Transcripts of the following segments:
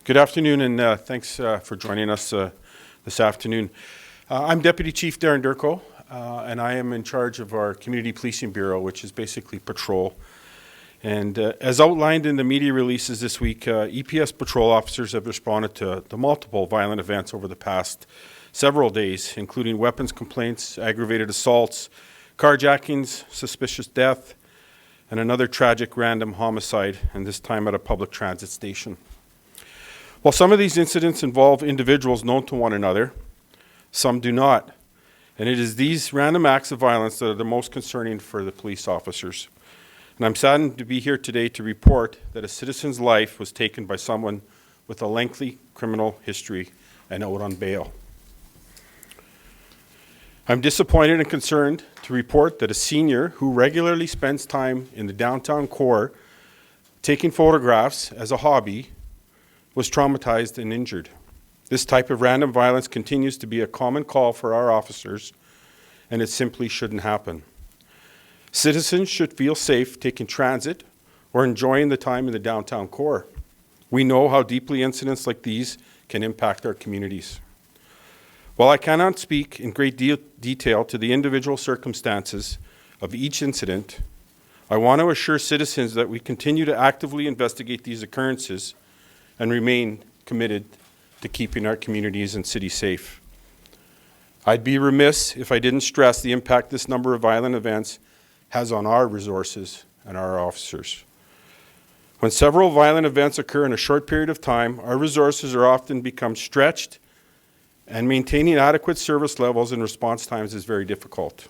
Good afternoon, and thanks for joining us this afternoon. I'm Deputy Chief Darren Durko, and I am in charge of our Community Policing Bureau, which is basically patrol. And as outlined in the media releases this week, EPS patrol officers have responded to multiple violent events over the past several days, including weapons complaints, aggravated assaults, carjackings, suspicious death, and another tragic random homicide, and this time at a public transit station. While some of these incidents involve individuals known to one another, some do not. And it is these random acts of violence that are the most concerning for the police officers. And I'm saddened to be here today to report that a citizen's life was taken by someone with a lengthy criminal history and out on bail. I'm disappointed and concerned to report that a senior who regularly spends time in the downtown core taking photographs as a hobby was traumatized and injured. This type of random violence continues to be a common call for our officers, and it simply shouldn't happen. Citizens should feel safe taking transit or enjoying the time in the downtown core. We know how deeply incidents like these can impact our communities. While I cannot speak in great detail to the individual circumstances of each incident, I want to assure citizens that we continue to actively investigate these occurrences and remain committed to keeping our communities and cities safe. I'd be remiss if I didn't stress the impact this number of violent events has on our resources and our officers. When several violent events occur in a short period of time, our resources are often become stretched, and maintaining adequate service levels and response times is very difficult.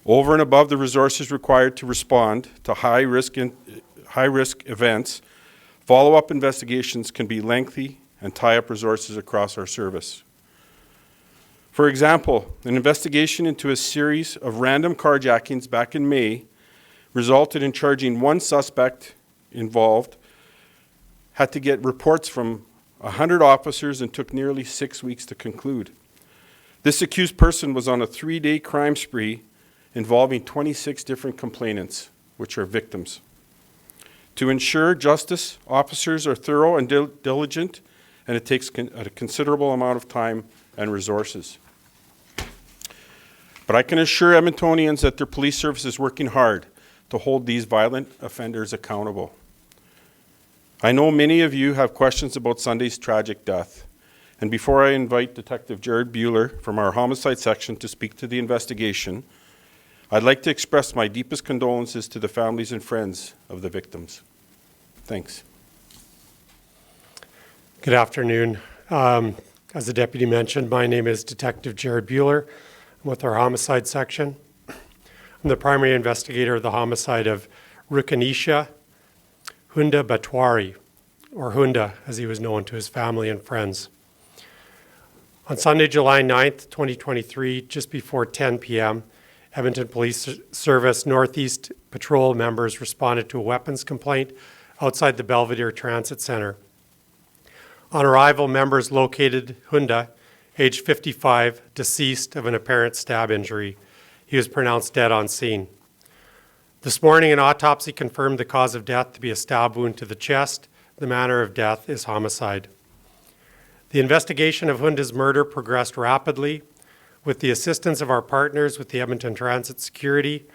Over and above the resources required to respond to high-risk events, follow-up investigations can be lengthy and tie up resources across our service. For example, an investigation into a series of random carjackings back in May resulted in charging one suspect involved, had to get reports from 100 officers and took nearly 6 weeks to conclude. This accused person was on a 3-day crime spree involving 26 different complainants, which are victims. To ensure justice, officers are thorough and diligent, and it takes a considerable amount of time and resources. But I can assure Edmontonians that their police service is working hard to hold these violent offenders accountable. I know many of you have questions about Sunday's tragic death, and before I invite Detective Jared Buehler from our Homicide section to speak to the investigation, I'd like to express my deepest condolences to the families and friends of the victims. Thanks. Good afternoon. As the deputy mentioned, my name is Detective Jared Buehler. I'm with our Homicide section. I'm the primary investigator of the homicide of Rukanisha Hunda Batwari, or Hunda, as he was known to his family and friends. On Sunday, July 9th, 2023, just before 10 p.m., Edmonton Police Service Northeast Patrol members responded to a weapons complaint outside the Belvedere Transit Center. On arrival, members located Hunda, age 55, deceased of an apparent stab injury. He was pronounced dead on scene. This morning, an autopsy confirmed the cause of death to be a stab wound to the chest. The manner of death is homicide. The investigation of Hunda's murder progressed rapidly. With the assistance of our partners with the Edmonton Transit Security,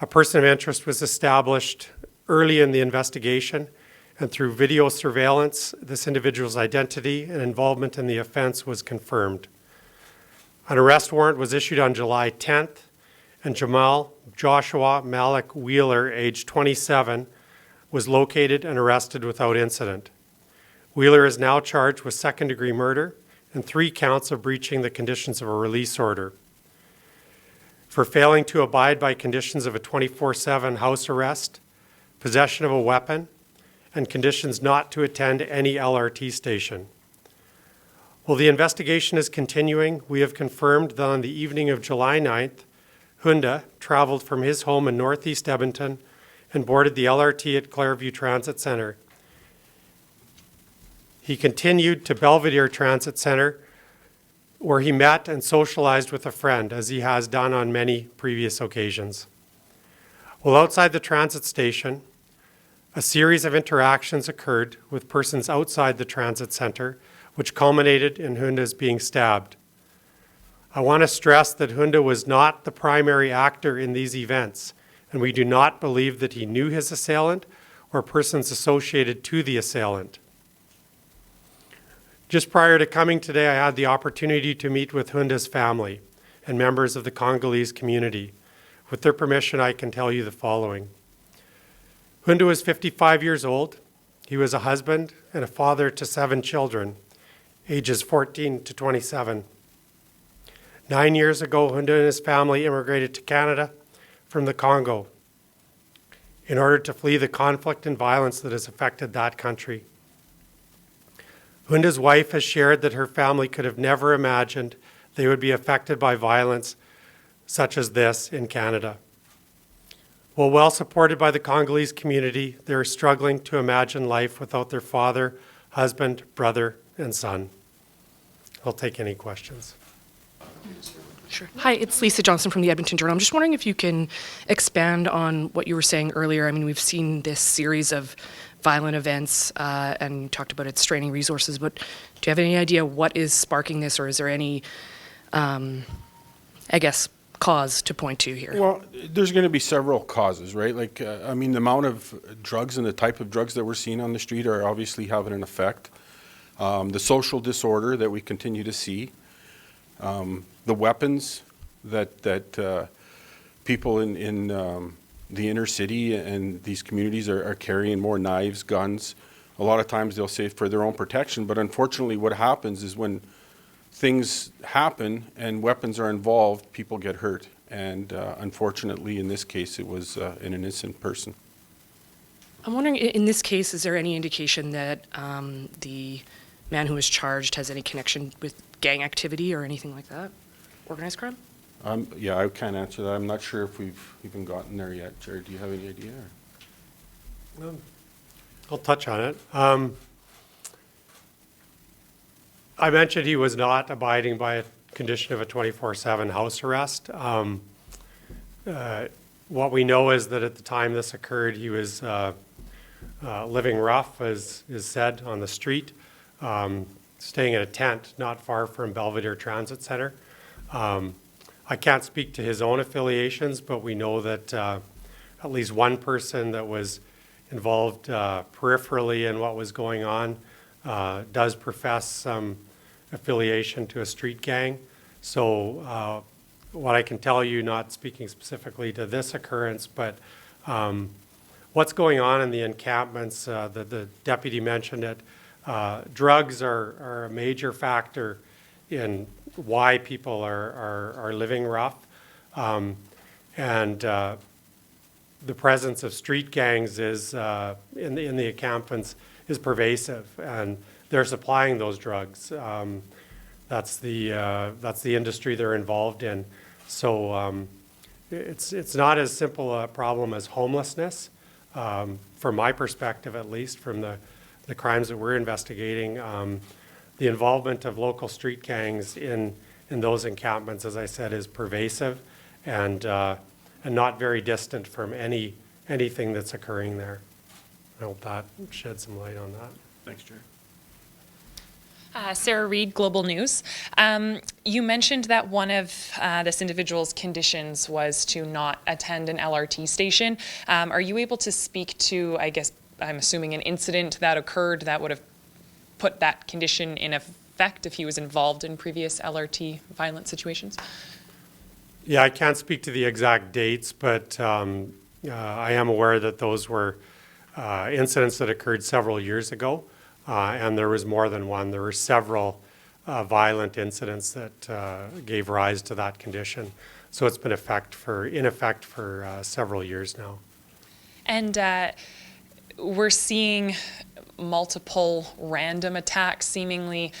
a person of interest was established early in the investigation, and through video surveillance, this individual's identity and involvement in the offense was confirmed. An arrest warrant was issued on July 10th, and Jamal Joshua Malik Wheeler, age 27, was located and arrested without incident. Wheeler is now charged with second-degree murder and 3 counts of breaching the conditions of a release order. For failing to abide by conditions of a 24/7 house arrest, possession of a weapon, and conditions not to attend any LRT station. While the investigation is continuing, we have confirmed that on the evening of July 9th, Hunda traveled from his home in northeast Edmonton and boarded the LRT at Clareview Transit Center. He continued to Belvedere Transit Center, where he met and socialized with a friend, as he has done on many previous occasions. While outside the transit station, A series of interactions occurred with persons outside the transit center, which culminated in Hunda's being stabbed. I want to stress that Hunda was not the primary actor in these events, and we do not believe that he knew his assailant or persons associated to the assailant. Just prior to coming today, I had the opportunity to meet with Hunda's family and members of the Congolese community. With their permission, I can tell you the following. Hunda was 55 years old. He was a husband and a father to 7 children, ages 14 to 27. 9 years ago, Hunda and his family immigrated to Canada from the Congo in order to flee the conflict and violence that has affected that country. Hunda's wife has shared that her family could have never imagined they would be affected by violence such as this in Canada. While well supported by the Congolese community, they are struggling to imagine life without their father, husband, brother, and son. I'll take any questions. Sure. Hi, it's Lisa Johnson from the Edmonton Journal. I'm just wondering if you can expand on what you were saying earlier. I mean, we've seen this series of violent events and you talked about it straining resources, but do you have any idea what is sparking this, or is there any, cause to point to here? Well, there's going to be several causes, right? Like, I mean, the amount of drugs and the type of drugs that we're seeing on the street are obviously having an effect. The social disorder that we continue to see, the weapons that people in the inner city and these communities are carrying, more knives, guns. A lot of times they'll say for their own protection, but unfortunately what happens is when things happen and weapons are involved, people get hurt. And unfortunately, in this case, it was an innocent person. I'm wondering, in this case, is there any indication that the man who was charged has any connection with gang activity or anything like that? Organized crime? Yeah, I can't answer that. I'm not sure if we've even gotten there yet. Jared, do you have any idea? I'll touch on it. I mentioned he was not abiding by a condition of a 24/7 house arrest. What we know is that at the time this occurred, he was living rough, as is said, on the street, staying in a tent not far from Belvedere Transit Center. I can't speak to his own affiliations, but we know that at least one person that was involved peripherally in what was going on does profess some affiliation to a street gang. So what I can tell you, not speaking specifically to this occurrence, but what's going on in the encampments, the deputy mentioned it, drugs are a major factor in why people are living rough. And the presence of street gangs is in the encampments is pervasive, and they're supplying those drugs. That's the industry they're involved in. So it's not as simple a problem as homelessness, from my perspective at least, from the crimes that we're investigating. The involvement of local street gangs in those encampments, as I said, is pervasive and not very distant from anything that's occurring there. I hope that sheds some light on that. Thanks, Jared. Sarah Reed, Global News. You mentioned that one of this individual's conditions was to not attend an LRT station. Are you able to speak to, I guess, I'm assuming an incident that occurred that would have put that condition in effect if he was involved in previous LRT violent situations? Yeah, I can't speak to the exact dates, but I am aware that those were incidents that occurred several years ago, and there was more than one. There were several violent incidents that gave rise to that condition. So it's been in effect for several years now. And we're seeing multiple random attacks, seemingly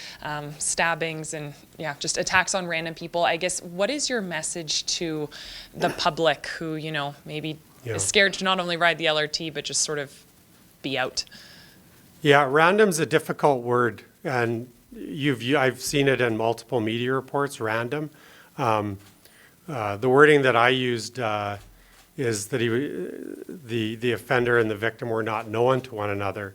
stabbings and just attacks on random people. I guess, what is your message to the public who, maybe is scared to not only ride the LRT, but just sort of be out? Yeah, random's a difficult word, and I've seen it in multiple media reports, random. The wording that I used is that the offender and the victim were not known to one another.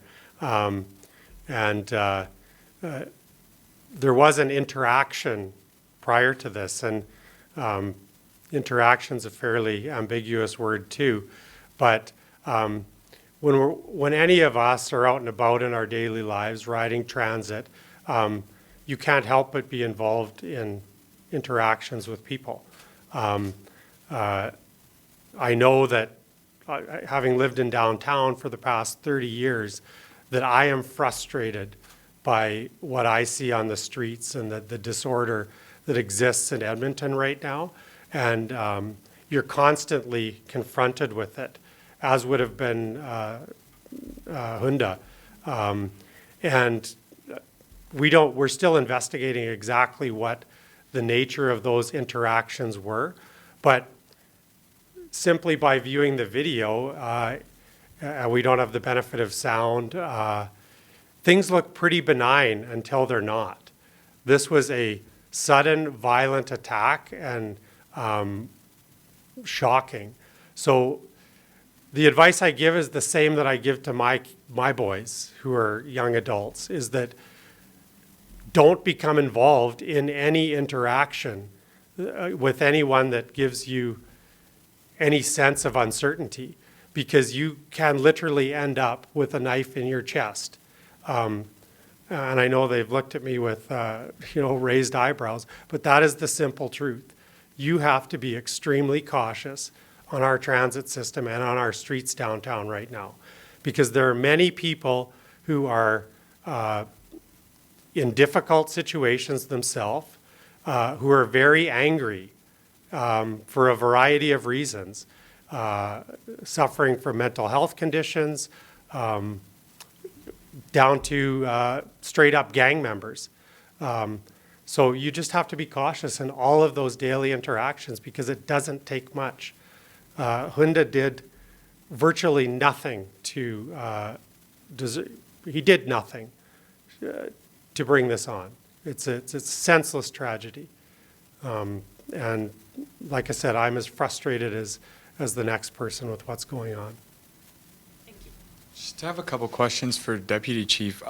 There was an interaction prior to this, and interaction's a fairly ambiguous word too, but when any of us are out and about in our daily lives, riding transit, you can't help but be involved in interactions with people. I know that, having lived in downtown for the past 30 years, that I am frustrated by what I see on the streets and the disorder that exists in Edmonton right now. And you're constantly confronted with it, as would have been Hunda. And we're still investigating exactly what the nature of those interactions were, but simply by viewing the video, we don't have the benefit of sound. Things look pretty benign until they're not. This was a sudden, violent attack and shocking. So the advice I give is the same that I give to my boys who are young adults, is that don't become involved in any interaction with anyone that gives you any sense of uncertainty, because you can literally end up with a knife in your chest. And I know they've looked at me with raised eyebrows, but that is the simple truth. You have to be extremely cautious on our transit system and on our streets downtown right now, because there are many people who are in difficult situations themselves, who are very angry for a variety of reasons, suffering from mental health conditions, down to straight up gang members. So you just have to be cautious in all of those daily interactions, because it doesn't take much. Hunda did virtually nothing he did nothing to bring this on. It's a senseless tragedy. And like I said, I'm as frustrated as the next person with what's going on. Just have a couple questions for Deputy Chief.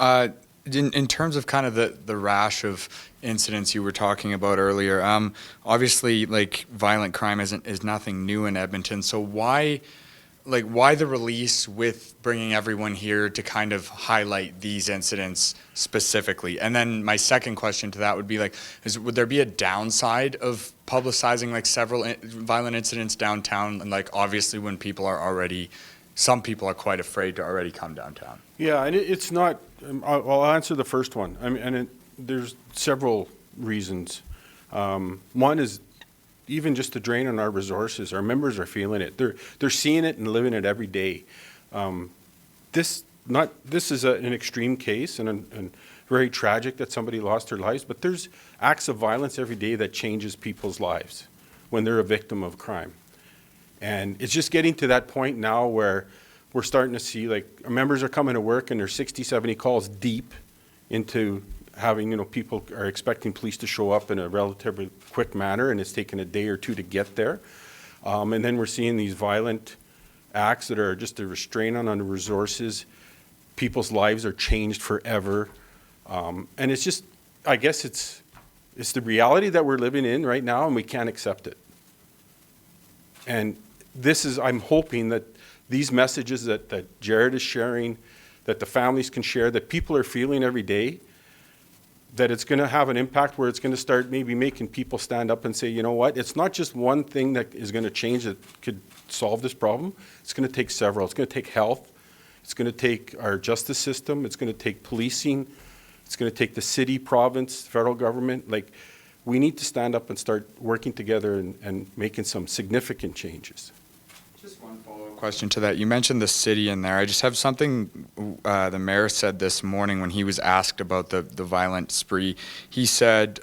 In terms of kind of the rash of incidents you were talking about earlier, obviously, like, violent crime is nothing new in Edmonton. So why the release with bringing everyone here to kind of highlight these incidents specifically? And then my second question to that would be, would there be a downside of publicizing several violent incidents downtown? And obviously when some people are quite afraid to already come downtown. Yeah, and it's not, I'll answer the first one. I mean, there's several reasons. One is even just the drain on our resources. Our members are feeling it. They're seeing it and living it every day. This is an extreme case and very tragic that somebody lost their lives, but there's acts of violence every day that changes people's lives when they're a victim of crime. And it's just getting to that point now where we're starting to see, our members are coming to work and they're 60, 70 calls deep into having, people are expecting police to show up in a relatively quick manner, and it's taken a day or two to get there. And then we're seeing these violent acts that are just a restraint on the resources. People's lives are changed forever. And it's just, I guess it's the reality that we're living in right now, and we can't accept it. And I'm hoping that these messages that Jared is sharing, that the families can share, that people are feeling every day, that it's going to have an impact where it's going to start maybe making people stand up and say, you know what, it's not just one thing that is going to change that could solve this problem. It's going to take several. It's going to take health. It's going to take our justice system. It's going to take policing. It's going to take the city, province, federal government. We need to stand up and start working together and making some significant changes. Just one follow-up question to that. You mentioned the city in there. I just have something the mayor said this morning when he was asked about the violent spree. He said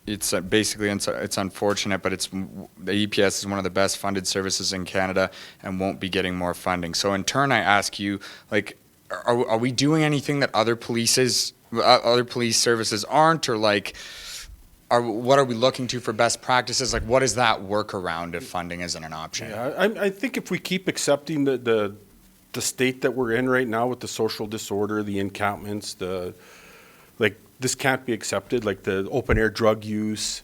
it's basically, it's unfortunate, but the EPS is one of the best funded services in Canada and won't be getting more funding. So in turn, I ask you, are we doing anything that other police services aren't, or what are we looking to for best practices? Like, what is that workaround if funding isn't an option? Yeah, I think if we keep accepting the state that we're in right now with the social disorder, the encampments, this can't be accepted, like the open air drug use,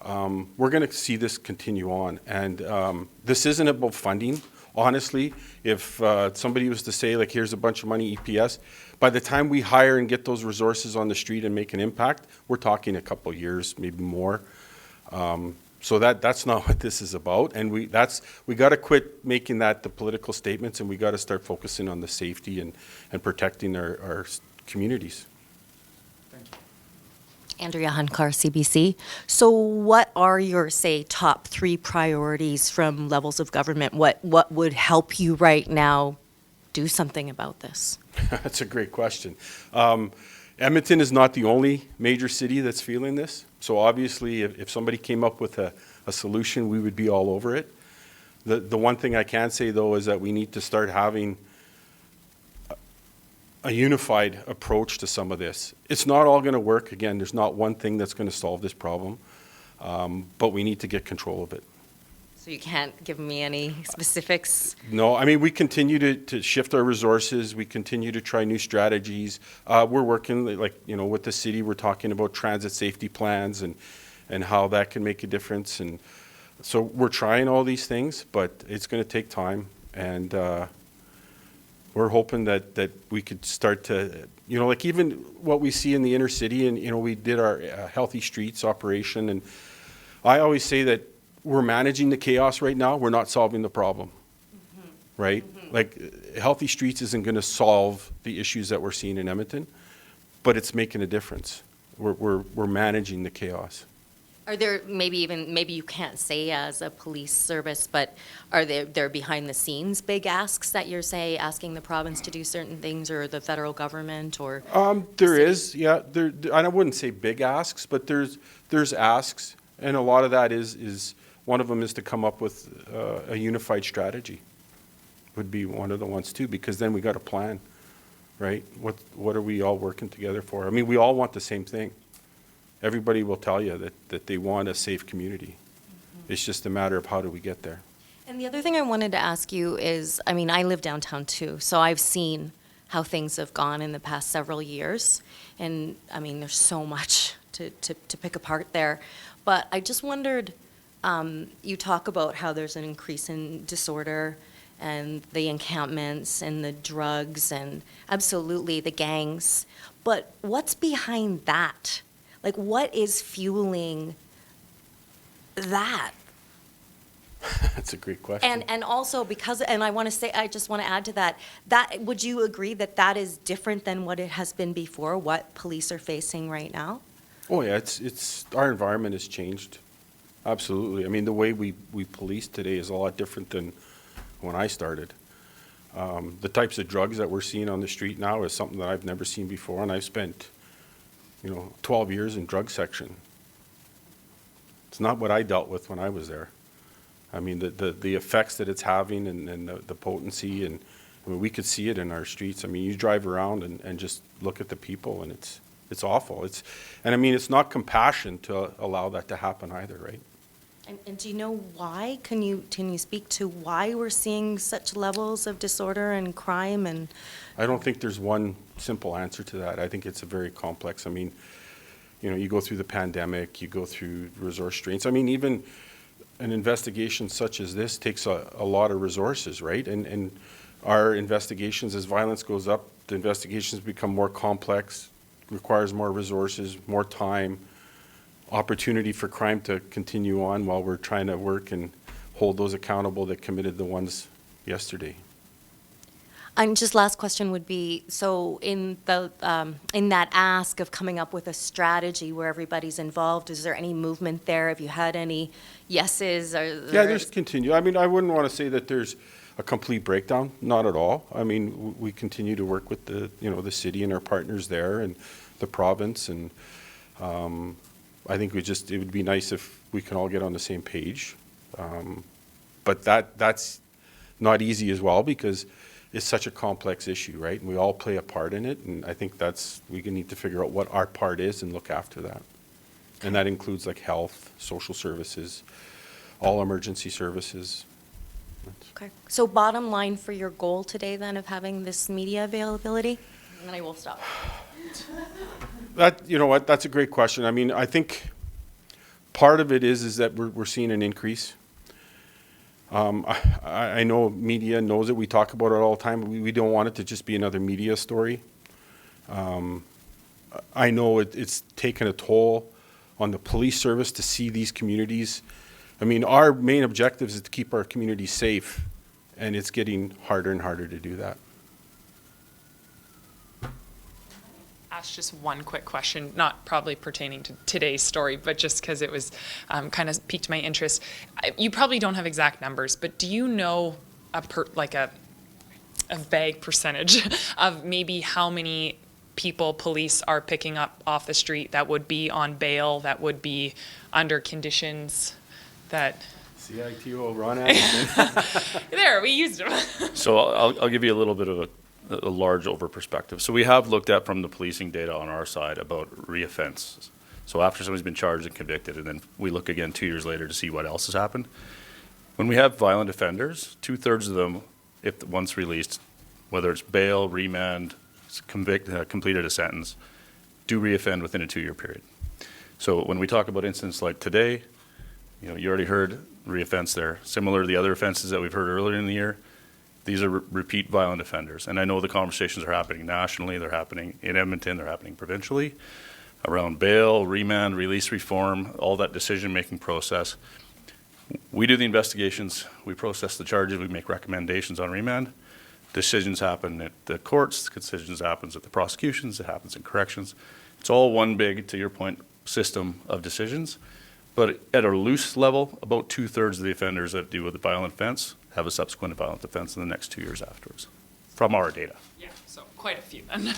we're going to see this continue on. And this isn't about funding. Honestly, if somebody was to say, like, here's a bunch of money, EPS, by the time we hire and get those resources on the street and make an impact, we're talking a couple years, maybe more. So that's not what this is about. And we got to quit making that the political statements, and we got to start focusing on the safety and protecting our communities. Andrea Hunkar, CBC. So what are your, say, top 3 priorities from levels of government? What would help you right now do something about this? That's a great question. Edmonton is not the only major city that's feeling this. So obviously, if somebody came up with a solution, we would be all over it. The one thing I can say, though, is that we need to start having a unified approach to some of this. It's not all going to work. Again, there's not one thing that's going to solve this problem, but we need to get control of it. So you can't give me any specifics? No, I mean, we continue to shift our resources. We continue to try new strategies. We're working, with the city. We're talking about transit safety plans and how that can make a difference. And so we're trying all these things, but it's going to take time. And we're hoping that we could start to, even what we see in the inner city, and, we did our Healthy Streets operation. And I always say that we're managing the chaos right now. We're not solving the problem, right? Like, Healthy Streets isn't going to solve the issues that we're seeing in Edmonton, but it's making a difference. We're managing the chaos. Are there maybe you can't say as a police service, but are there behind the scenes big asks that you're asking the province to do certain things, or the federal government, or? There is, yeah. I wouldn't say big asks, but there's asks, and a lot of that is one of them is to come up with a unified strategy. Would be one of the ones too, because then we got a plan, right? What are we all working together for? I mean, we all want the same thing. Everybody will tell you that they want a safe community. It's just a matter of how do we get there. And the other thing I wanted to ask you is, I mean, I live downtown too, so I've seen how things have gone in the past several years. And I mean, there's so much to pick apart there. But I just wondered, you talk about how there's an increase in disorder and the encampments and the drugs and absolutely the gangs. But what's behind that? Like, what is fueling that? That's a great question. And also because, and I just want to add to that, would you agree that is different than what it has been before, what police are facing right now? Oh yeah, it's our environment has changed. Absolutely. I mean, the way we police today is a lot different than when I started. The types of drugs that we're seeing on the street now is something that I've never seen before, and I've spent 12 years in drug section. It's not what I dealt with when I was there. I mean, the effects that it's having and the potency, and I mean, we could see it in our streets. I mean, you drive around and just look at the people, and it's awful. And I mean, it's not compassion to allow that to happen either, right? And do you know why? Can you speak to why we're seeing such levels of disorder and crime? And I don't think there's one simple answer to that. I think it's a very complex. I mean, you go through the pandemic, you go through resource strains. I mean, even an investigation such as this takes a lot of resources, right? And our investigations, as violence goes up, the investigations become more complex, requires more resources, more time, opportunity for crime to continue on while we're trying to work and hold those accountable that committed the ones yesterday. And just last question would be, so in that ask of coming up with a strategy where everybody's involved, is there any movement there? Have you had any yeses? Yeah, there's continue. I mean, I wouldn't want to say that there's a complete breakdown, not at all. I mean, we continue to work with the city and our partners there and the province, and I think it would be nice if we can all get on the same page. But that's not easy as well, because it's such a complex issue, right? And we all play a part in it, and I think we need to figure out what our part is and look after that. And that includes like health, social services, all emergency services. Okay. So bottom line for your goal today then of having this media availability? And then I will stop. That, you know what, that's a great question. I mean, I think part of it is that we're seeing an increase. I know media knows it. We talk about it all the time. We don't want it to just be another media story. I know it's taken a toll on the police service to see these communities. I mean, our main objective is to keep our communities safe, and it's getting harder and harder to do that. Ask just one quick question, not probably pertaining to today's story, but just because it was kind of piqued my interest. You probably don't have exact numbers, but do you know a vague percentage of maybe how many people police are picking up off the street that would be on bail, that would be under conditions that... CITO, Ron Anderson. There, we used them. So I'll give you a little bit of a large over perspective. So we have looked at from the policing data on our side about reoffenses. So after somebody's been charged and convicted, and then we look again 2 years later to see what else has happened. When we have violent offenders, 2/3 of them, if once released, whether it's bail, remand, completed a sentence, do reoffend within a 2-year period. So when we talk about incidents like today, you already heard reoffense there. Similar to the other offenses that we've heard earlier in the year, these are repeat violent offenders. And I know the conversations are happening nationally, they're happening in Edmonton, they're happening provincially, around bail, remand, release reform, all that decision-making process. We do the investigations, we process the charges, we make recommendations on remand. Decisions happen at the courts, decisions happens at the prosecutions, it happens in corrections. It's all one big, to your point, system of decisions. But at a loose level, about 2/3 of the offenders that do with a violent offense have a subsequent violent offense in the next 2 years afterwards, from our data. Yeah, so quite a few then.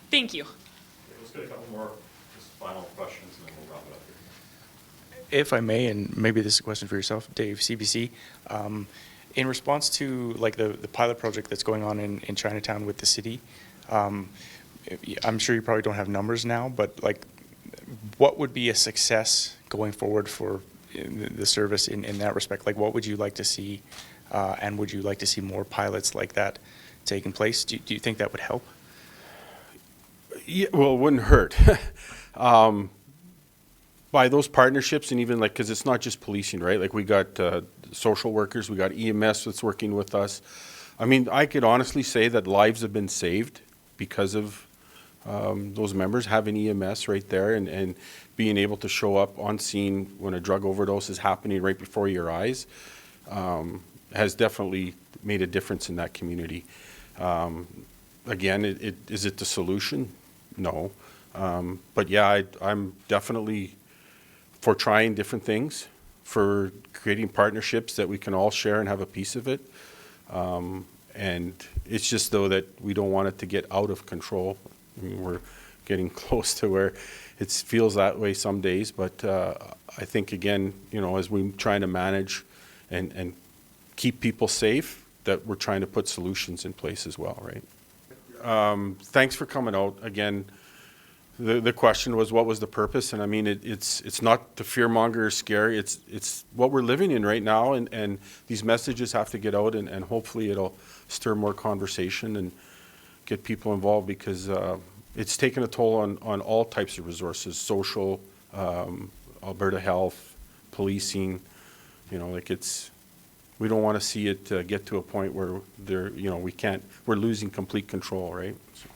Thank you. Let's get a couple more just final questions and then we'll wrap it up here. If I may, and maybe this is a question for yourself, Dave, CBC, in response to like the pilot project that's going on in Chinatown with the city, I'm sure you probably don't have numbers now, but like, what would be a success going forward for the service in that respect? Like, what would you like to see, and would you like to see more pilots like that taking place? Do you think that would help? Yeah, well, it wouldn't hurt. By those partnerships, and even like, because it's not just policing, right? Like we got social workers, we got EMS that's working with us. I mean, I could honestly say that lives have been saved because of those members having EMS right there and being able to show up on scene when a drug overdose is happening right before your eyes has definitely made a difference in that community. Again, is it the solution? No. But yeah, I'm definitely for trying different things, for creating partnerships that we can all share and have a piece of it. And it's just though that we don't want it to get out of control. I mean, we're getting close to where it feels that way some days, but I think again, as we're trying to manage and keep people safe, that we're trying to put solutions in place as well, right? Thanks for coming out. Again, the question was, what was the purpose? And I mean, it's not to fearmonger or scare. It's what we're living in right now, and these messages have to get out, and hopefully it'll stir more conversation and get people involved, because it's taken a toll on all types of resources, social, Alberta Health, policing. We don't want to see it get to a point where we're losing complete control, right? So.